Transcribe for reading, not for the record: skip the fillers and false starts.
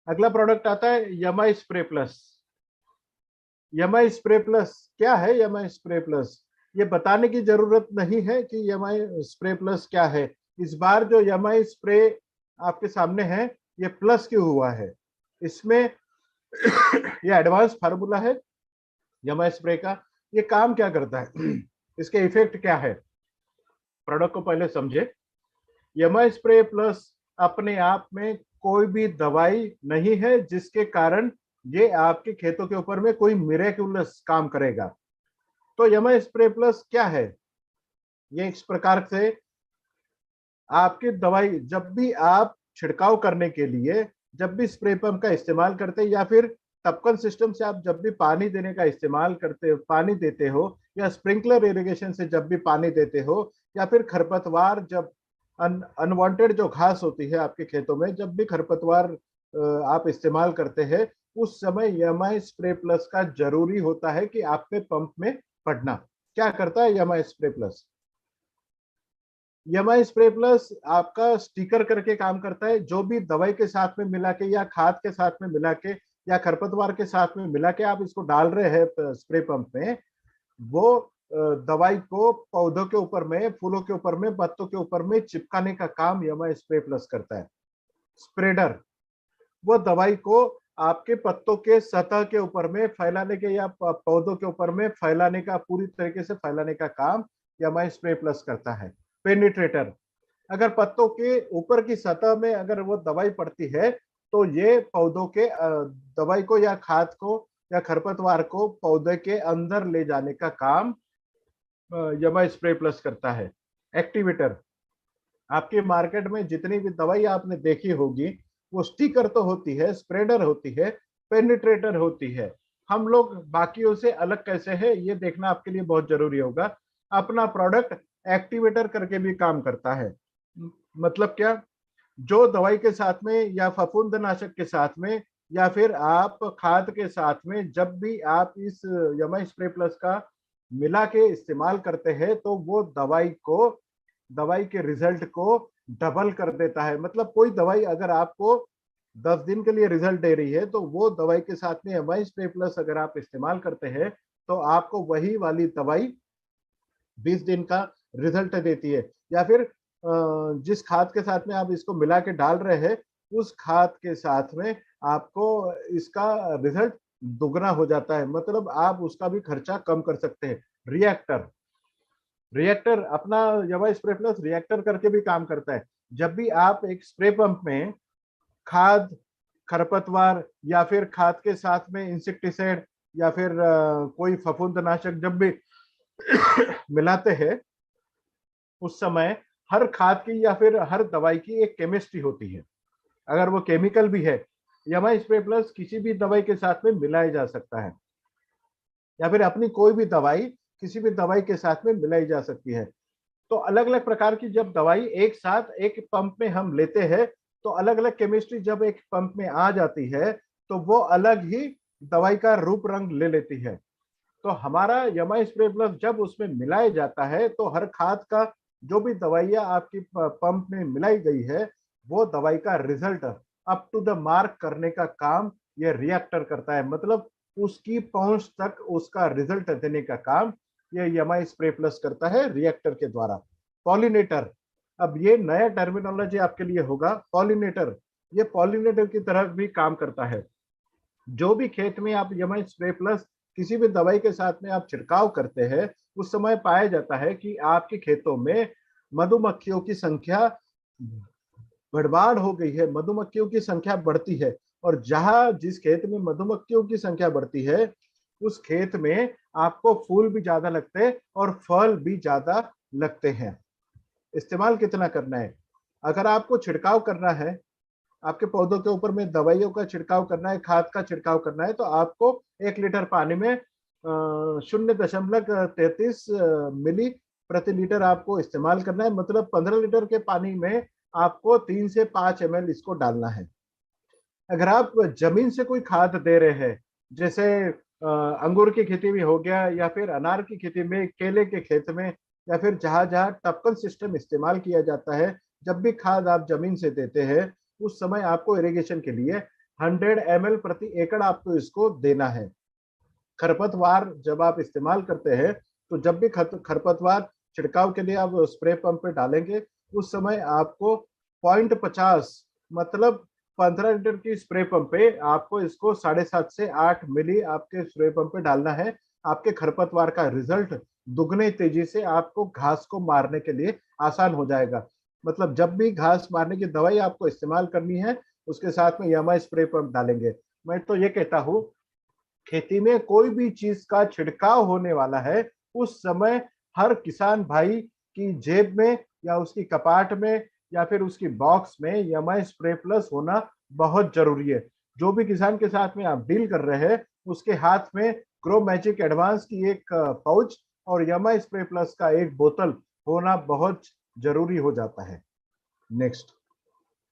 अगला प्रोडक्ट आता है Yamai spray plus. Yamai spray plus क्या है? यमाई स्प्रे प्लस ये बताने की जरूरत नहीं है कि यमाई स्प्रे प्लस क्या है। इस बार जो यमाई स्प्रे आपके सामने है ये प्लस क्यों हुआ है? इसमें ये एडवांस फार्मूला है यमाई स्प्रे का। ये काम क्या करता है? इसके इफेक्ट क्या है? प्रोडक्ट को पहले समझे। यमाई स्प्रे प्लस अपने आप में कोई भी दवाई नहीं है जिसके कारण ये आपके खेतों के ऊपर में कोई मिरेक्युलस काम करेगा। तो यमाई स्प्रे प्लस क्या है? ये इस प्रकार से आपकी दवाई जब भी आप छिड़काव करने के लिए जब भी स्प्रे पंप का इस्तेमाल करते हैं या फिर टपकन सिस्टम से आप जब भी पानी देने का इस्तेमाल करते पानी देते हो या स्प्रिंकलर इरिगेशन से जब भी पानी देते हो या फिर खरपतवार जब अनवांटेड जो घास होती है आपके खेतों में जब भी खरपतवार आप इस्तेमाल करते हैं उस समय यमाई स्प्रे प्लस का जरूरी होता है कि आपके पंप में पड़ना। क्या करता है Yamai spray plus? Yamai spray plus आपका स्टिकर करके काम करता है। जो भी दवाई के साथ में मिला के या खाद के साथ में मिला के या खरपतवार के साथ में मिला के आप इसको डाल रहे हैं स्प्रे पंप में, वो दवाई को पौधों के ऊपर में, फूलों के ऊपर में, पत्तों के ऊपर में चिपकाने का काम यमाई स्प्रे प्लस करता है। स्प्रेडर वो दवाई को आपके पत्तों के सतह के ऊपर में फैलाने के या पौधों के ऊपर में फैलाने का, पूरी तरीके से फैलाने का काम यमाई स्प्रे प्लस करता है। पेनिट्रेटर अगर पत्तों के ऊपर की सतह में अगर वो दवाई पड़ती है तो ये पौधों के दवाई को या खाद को या खरपतवार को पौधे के अंदर ले जाने का काम यमाई स्प्रे प्लस करता है। एक्टिवेटर आपके मार्केट में जितनी भी दवाई आपने देखी होगी वो स्टिकर तो होती है, स्प्रेडर होती है, पेनिट्रेटर होती है। हम लोग बाकियों से अलग कैसे है ये देखना आपके लिए बहुत जरूरी होगा। अपना प्रोडक्ट एक्टिवेटर करके भी काम करता है। मतलब क्या? जो दवाई के साथ में या फफूंदनाशक के साथ में या फिर आप खाद के साथ में जब भी आप इस यमाई स्प्रे प्लस का मिला के इस्तेमाल करते हैं तो वो दवाई के रिजल्ट को डबल कर देता है। मतलब कोई दवाई अगर आपको 10 दिन के लिए रिजल्ट दे रही है तो वो दवाई के साथ में यमाई स्प्रे प्लस अगर आप इस्तेमाल करते हैं तो आपको वही वाली दवाई 20 दिन का रिजल्ट देती है। या फिर जिस खाद के साथ में आप इसको मिला के डाल रहे हैं उस खाद के साथ में आपको इसका रिजल्ट दुगना हो जाता है। मतलब आप उसका भी खर्चा कम कर सकते हैं। रिएक्टर रिएक्टर अपना यमाई स्प्रे प्लस रिएक्टर करके भी काम करता है। जब भी आप एक स्प्रे पंप में खाद, खरपतवार या फिर खाद के साथ में इंसेक्टिसाइड या फिर कोई फफूंदनाशक जब भी मिलाते हैं उस समय हर खाद की या फिर हर दवाई की एक केमिस्ट्री होती है। अगर वो केमिकल भी है यमाई स्प्रे प्लस किसी भी दवाई के साथ में मिलाया जा सकता है या फिर अपनी कोई भी दवाई किसी भी दवाई के साथ में मिलाई जा सकती है। तो अलग अलग प्रकार की जब दवाई एक साथ एक पंप में हम लेते हैं तो अलग अलग केमिस्ट्री जब एक पंप में आ जाती है तो वो अलग ही दवाई का रूप रंग ले लेती है। तो हमारा यमाई स्प्रे प्लस जब उसमें मिलाया जाता है तो हर खाद का जो भी दवाइयां आपकी पंप में मिलाई गई है वो दवाई का result up to the mark करने का काम ये रिएक्टर करता है। मतलब उसकी पहुंच तक उसका रिजल्ट देने का काम ये यमाई स्प्रे प्लस करता है रिएक्टर के द्वारा। पॉलिनेटर अब ये नया टर्मिनोलॉजी आपके लिए होगा। पॉलिनेटर ये पॉलिनेटर की तरह भी काम करता है। जो भी खेत में आप यमाई स्प्रे प्लस किसी भी दवाई के साथ में आप छिड़काव करते हैं उस समय पाया जाता है कि आपके खेतों में मधुमक्खियों की संख्या बढ़बाढ़ हो गई है, मधुमक्खियों की संख्या बढ़ती है। और जहां जिस खेत में मधुमक्खियों की संख्या बढ़ती है उस खेत में आपको फूल भी ज्यादा लगते हैं और फल भी ज्यादा लगते हैं। इस्तेमाल कितना करना है? अगर आपको छिड़काव करना है, आपके पौधों के ऊपर में दवाइयों का छिड़काव करना है, खाद का छिड़काव करना है तो आपको 1 लीटर पानी में 0.33 मिली प्रति लीटर आपको इस्तेमाल करना है। मतलब 15 लीटर के पानी में आपको 3 से 5 ml इसको डालना है। अगर आप जमीन से कोई खाद दे रहे हैं जैसे अंगूर की खेती में हो गया या फिर अनार की खेती में, केले के खेत में या फिर जहां जहां टपकन सिस्टम इस्तेमाल किया जाता है, जब भी खाद आप जमीन से देते हैं उस समय आपको इरिगेशन के लिए 100 ml प्रति एकड़ आपको इसको देना है। खरपतवार जब आप इस्तेमाल करते हैं तो जब भी खरपतवार छिड़काव के लिए आप स्प्रे पंप पे डालेंगे उस समय आपको 0.50 मतलब 15 लीटर की स्प्रे पंप पे आपको इसको 7.5 से 8 मिली आपके स्प्रे पंप पे डालना है। आपके खरपतवार का रिजल्ट दुगने तेजी से आपको घास को मारने के लिए आसान हो जाएगा। मतलब जब भी घास मारने की दवाई आपको इस्तेमाल करनी है उसके साथ में यामा स्प्रे पंप डालेंगे। मैं तो ये कहता हूँ खेती में कोई भी चीज का छिड़काव होने वाला है उस समय हर किसान भाई की जेब में या उसकी कपाट में या फिर उसकी बॉक्स में यमाई स्प्रे प्लस होना बहुत जरूरी है। जो भी किसान के साथ में आप डील कर रहे हैं उसके हाथ में ग्रो मैजिक एडवांस की एक पाउच और यमाई स्प्रे प्लस का एक बोतल होना बहुत जरूरी हो जाता है। नेक्स्ट।